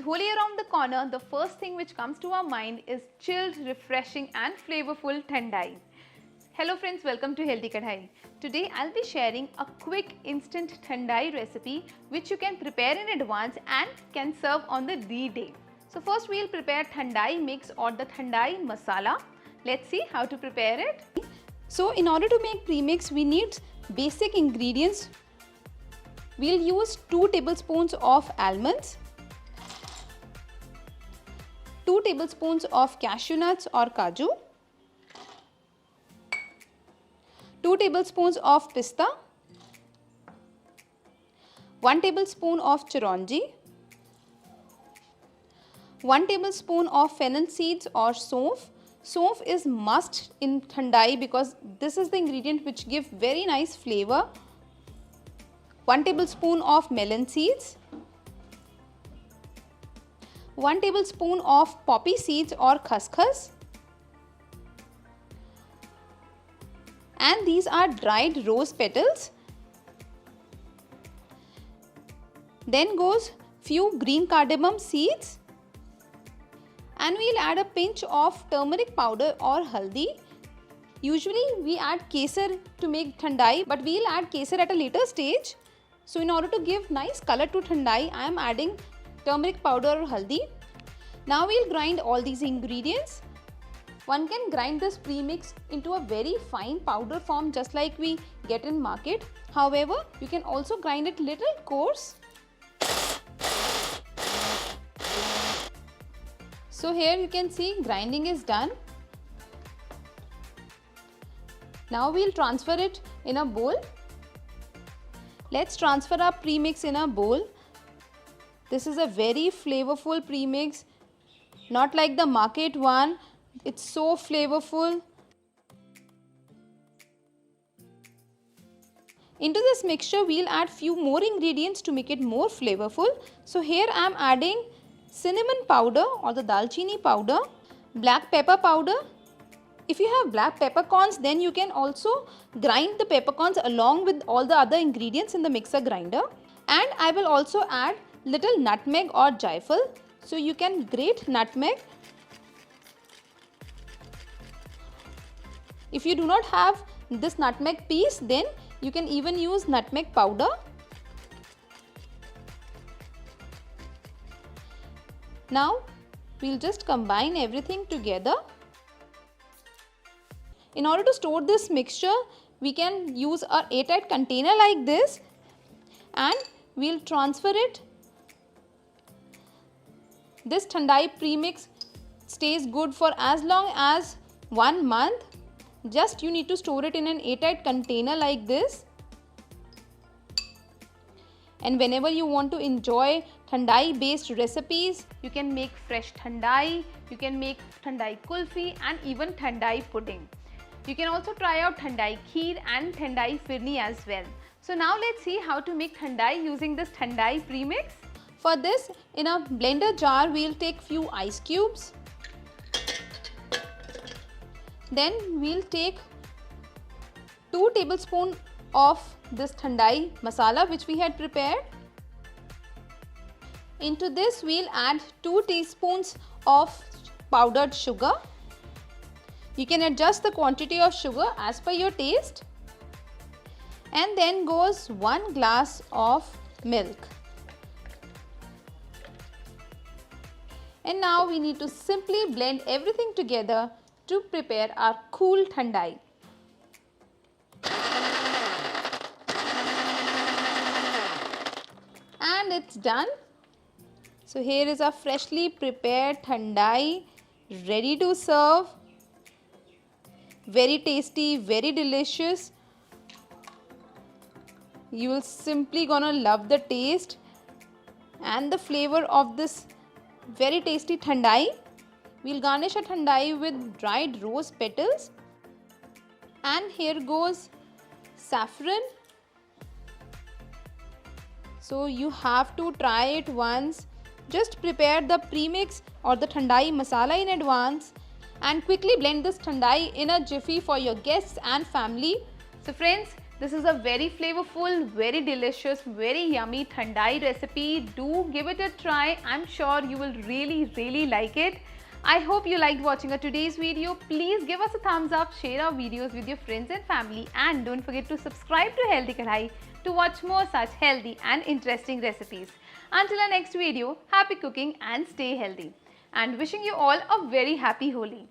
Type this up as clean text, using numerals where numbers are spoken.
Holi around the corner, the first thing which comes to our mind is chilled, refreshing and flavorful Thandai. Hello friends, welcome to Healthy Kadai. Today I'll be sharing a quick instant Thandai recipe which you can prepare in advance and can serve on the D-Day. So first we'll prepare Thandai mix or the Thandai Masala. Let's see how to prepare it. So in order to make premix, we need basic ingredients. We'll use 2 tablespoons of almonds, 2 tablespoons of cashew nuts or kaju, 2 tablespoons of pista, 1 tablespoon of chironji, 1 tablespoon of fennel seeds or saunf. Saunf is must in Thandai because this is the ingredient which gives very nice flavor. 1 tablespoon of melon seeds, 1 tablespoon of poppy seeds or khaskhas, and these are dried rose petals. Then goes few green cardamom seeds, and we'll add a pinch of turmeric powder or haldi. Usually we add kesar to make Thandai, but we'll add kesar at a later stage. So in order to give nice color to Thandai, I am adding turmeric powder or haldi. Now we'll grind all these ingredients. One can grind this premix into a very fine powder form just like we get in market. However, you can also grind it little coarse. So here you can see grinding is done. Now we'll transfer it in a bowl. Let's transfer our premix in a bowl. This is a very flavorful premix, not like the market one. It's so flavorful. Into this mixture we'll add few more ingredients to make it more flavorful. So here I am adding cinnamon powder or the dalchini powder, black pepper powder. If you have black peppercorns, then you can also grind the peppercorns along with all the other ingredients in the mixer grinder. And I will also add little nutmeg or jaifal. So you can grate nutmeg. If you do not have this nutmeg piece, then you can even use nutmeg powder. Now we'll just combine everything together. In order to store this mixture, we can use an airtight container like this and we'll transfer it. This Thandai premix stays good for as long as 1 month. Just you need to store it in an airtight container like this. And whenever you want to enjoy Thandai based recipes, you can make fresh Thandai, you can make Thandai kulfi and even Thandai pudding. You can also try out Thandai kheer and Thandai firni as well. So now let's see how to make Thandai using this Thandai premix. For this, in a blender jar, we'll take few ice cubes. Then we'll take 2 tablespoons of this Thandai masala which we had prepared. Into this we'll add 2 teaspoons of powdered sugar. You can adjust the quantity of sugar as per your taste. And then goes 1 glass of milk. And now we need to simply blend everything together to prepare our cool Thandai. And it's done. So here is a freshly prepared Thandai ready to serve. Very tasty, very delicious. You will simply gonna love the taste and the flavor of this very tasty Thandai. We'll garnish a Thandai with dried rose petals. And here goes saffron. So you have to try it once. Just prepare the premix or the Thandai masala in advance and quickly blend this Thandai in a jiffy for your guests and family. So friends, This is a very flavorful, very delicious, very yummy Thandai recipe. Do give it a try. I'm sure you will really like it. I hope you liked watching today's video. Please give us a thumbs up, share our videos with your friends and family, and don't forget to subscribe to Healthy Kadai to watch more such healthy and interesting recipes. Until our next video, happy cooking and stay healthy. And wishing you all a very happy Holi.